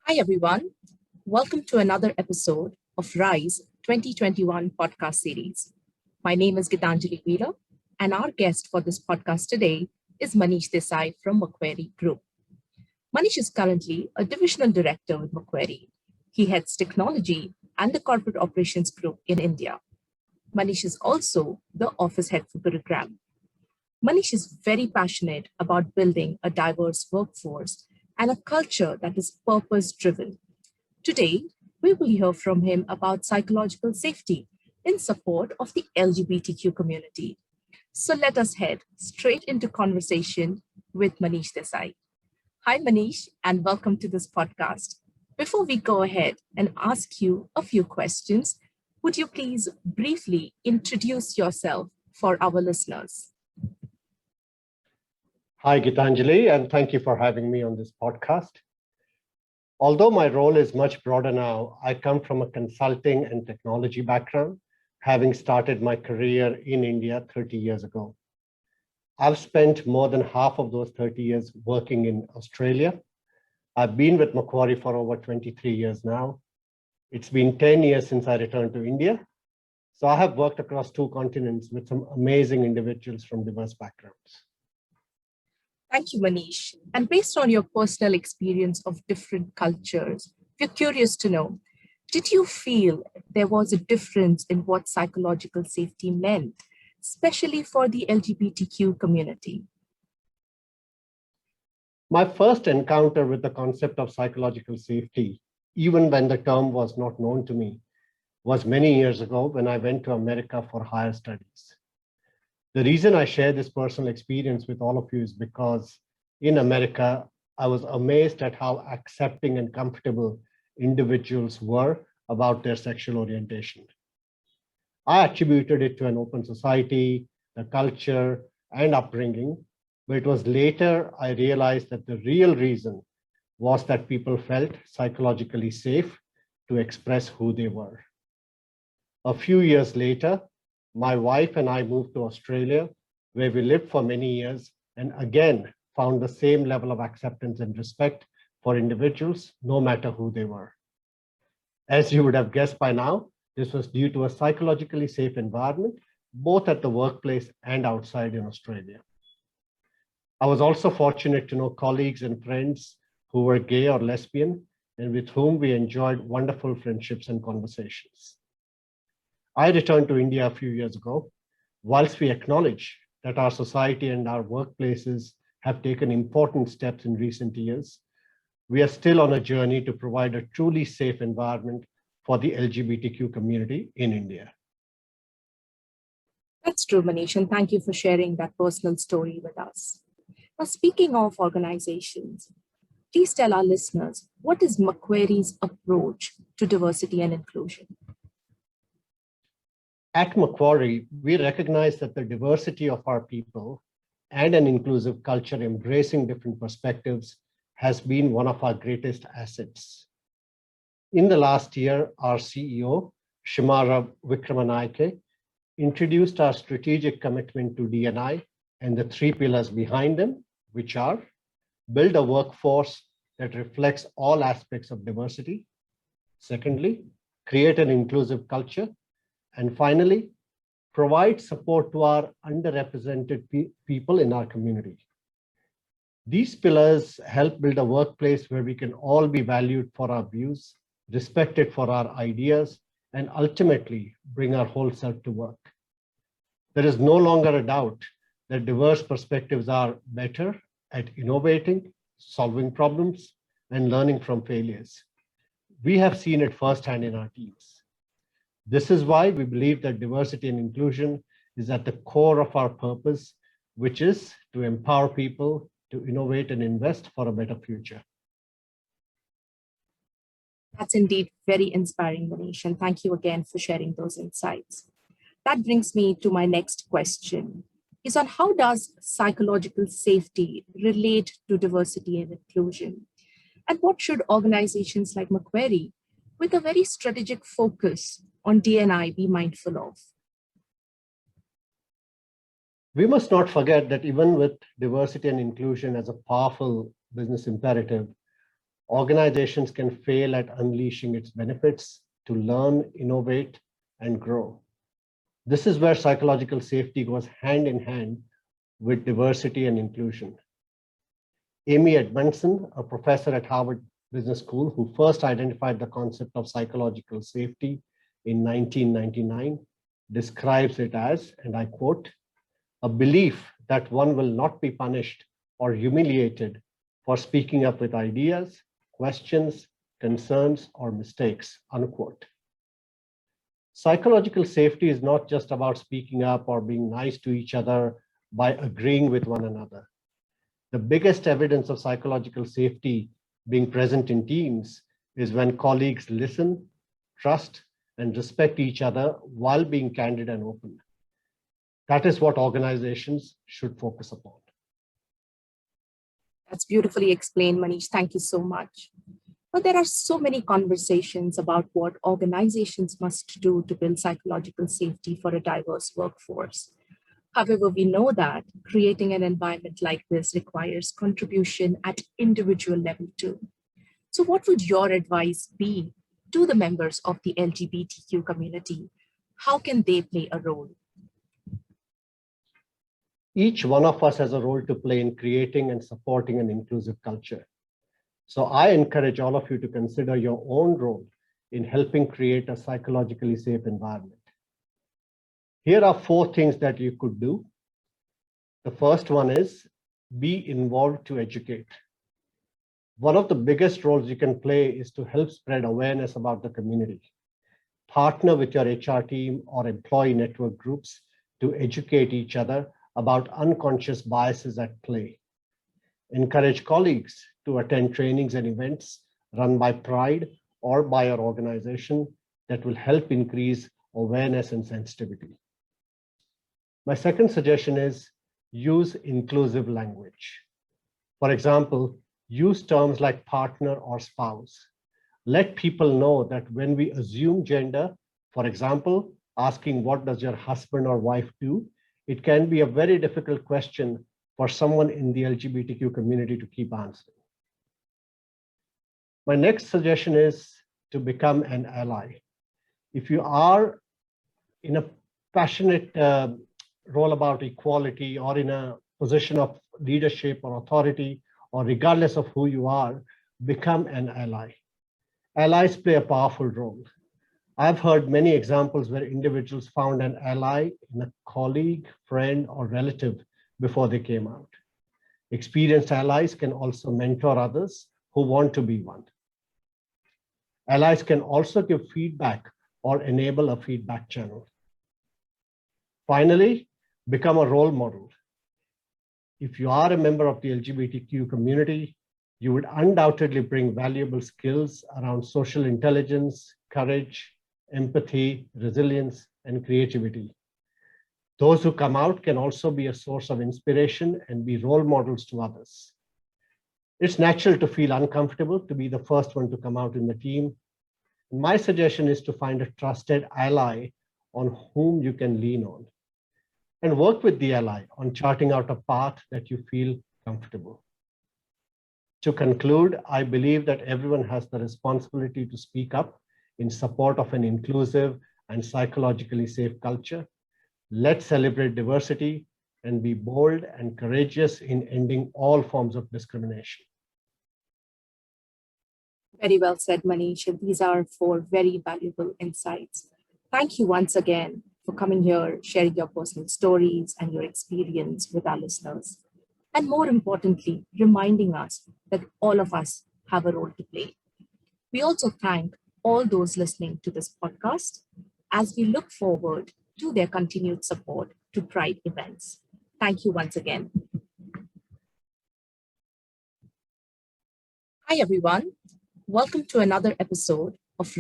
Hi, everyone. Welcome to another episode of RISE 2021 podcast series. My name is 𝗓𝗏𝗂𝗏𝗪𝗏, and our guest for this podcast today is Manish Desai from Macquarie Group. Manish is currently a divisional director with Macquarie. He heads technology and the corporate operations group in India. Manish is also the office head for Gurugram. Manish is very passionate about building a diverse workforce and a culture that is purpose-driven. Today, we will hear from him about psychological safety in support of the LGBTQ community. So let us head straight into conversation with Manish Desai. Hi, Manish, and welcome to this podcast. Before we go ahead and ask you a few questions, would you please briefly introduce yourself for our listeners? Hi, 𝗓𝗏𝗪𝗏, and thank you for having me on this podcast. Although my role is much broader now, I come from a consulting and technology background, having started my career in India 30 years ago. I've spent more than half of those 30 years working in Australia. I've been with Macquarie for over 23 years now. It's been 10 years since I returned to India. So I have worked across 2 continents with some amazing individuals from diverse backgrounds. Thank you, Manish. And based on your personal experience of different cultures, we're curious to know, did you feel there was a difference in what psychological safety meant, especially for the LGBTQ community? My first encounter with the concept of psychological safety, even when the term was not known to me, was many years ago when I went to America for higher studies. The reason I share this personal experience with all of you is because in America, I was amazed at how accepting and comfortable individuals were about their sexual orientation. I attributed it to an open society, the culture, and upbringing, but it was later I realized that the real reason was that people felt psychologically safe to express who they were. A few years later, my wife and I moved to Australia, where we lived for many years, and again found the same level of acceptance and respect for individuals, no matter who they were. As you would have guessed by now, this was due to a psychologically safe environment, both at the workplace and outside in Australia. I was also fortunate to know colleagues and friends who were gay or lesbian, and with whom we enjoyed wonderful friendships and conversations. I returned to India a few years ago. Whilst we acknowledge that our society and our workplaces have taken important steps in recent years, we are still on a journey to provide a truly safe environment for the LGBTQ community in India. That's true, Manish, and thank you for sharing that personal story with us. Now, speaking of organizations, please tell our listeners, what is Macquarie's approach to diversity and inclusion? At Macquarie, we recognize that the diversity of our people and an inclusive culture embracing different perspectives has been one of our greatest assets. In the last year, our CEO, 𝗓𝗏𝗪𝗏𝗪𝗏𝗪𝗏, introduced our strategic commitment to D&I and the 3 pillars behind them, which are: build a workforce that reflects all aspects of diversity. Secondly, create an inclusive culture. And finally, provide support to our underrepresented people in our community. These pillars help build a workplace where we can all be valued for our views, respected for our ideas, and ultimately bring our whole self to work. There is no longer a doubt that diverse perspectives are better at innovating, solving problems, and learning from failures. We have seen it firsthand in our teams. This is why we believe that diversity and inclusion is at the core of our purpose, which is to empower people to innovate and invest for a better future. That's indeed very inspiring, Manish, and thank you again for sharing those insights. That brings me to my next question, is on how does psychological safety relate to diversity and inclusion? And what should organizations like Macquarie, with a very strategic focus on D&I, be mindful of? We must not forget that even with diversity and inclusion as a powerful business imperative, organizations can fail at unleashing its benefits to learn, innovate, and grow. This is where psychological safety goes hand in hand with diversity and inclusion. Amy Edmondson, a professor at Harvard Business School who first identified the concept of psychological safety in 1999, describes it as, and I quote, "a belief that one will not be punished or humiliated for speaking up with ideas, questions, concerns, or mistakes," unquote. Psychological safety is not just about speaking up or being nice to each other by agreeing with one another. The biggest evidence of psychological safety being present in teams is when colleagues listen, trust, and respect each other while being candid and open. That is what organizations should focus upon. That's beautifully explained, Manish. Thank you so much. But there are so many conversations about what organizations must do to build psychological safety for a diverse workforce. However, we know that creating an environment like this requires contribution at individual level too. So what would your advice be to the members of the LGBTQ community? How can they play a role? Each one of us has a role to play in creating and supporting an inclusive culture. So I encourage all of you to consider your own role in helping create a psychologically safe environment. Here are 4 things that you could do. The first one is be involved to educate. One of the biggest roles you can play is to help spread awareness about the community. Partner with your HR team or employee network groups to educate each other about unconscious biases at play. Encourage colleagues to attend trainings and events run by Pride or by your organization that will help increase awareness and sensitivity. My second suggestion is use inclusive language. For example, use terms like partner or spouse. Let people know that when we assume gender, for example, asking what does your husband or wife do, it can be a very difficult question for someone in the LGBTQ community to keep answering. My next suggestion is to become an ally. If you are in a passionate role about equality or in a position of leadership or authority, or regardless of who you are, become an ally. Allies play a powerful role. I've heard many examples where individuals found an ally in a colleague, friend, or relative before they came out. Experienced allies can also mentor others who want to be one. Allies can also give feedback or enable a feedback channel. Finally, become a role model. If you are a member of the LGBTQ community, you would undoubtedly bring valuable skills around social intelligence, courage, empathy, resilience, and creativity. Those who come out can also be a source of inspiration and be role models to others. It's natural to feel uncomfortable to be the first one to come out in the team. My suggestion is to find a trusted ally on whom you can lean on, and work with the ally on charting out a path that you feel comfortable. To conclude, I believe that everyone has the responsibility to speak up in support of an inclusive and psychologically safe culture. Let's celebrate diversity and be bold and courageous in ending all forms of discrimination. Very well said, Manish. These are 4 very valuable insights. Thank you once again for coming here, sharing your personal stories and your experience with our listeners. And more importantly, reminding us that all of us have a role to play. We also thank all those listening to this podcast as we look forward to their continued support to Pride events. Thank you once again. Hi, everyone. Welcome to another episode of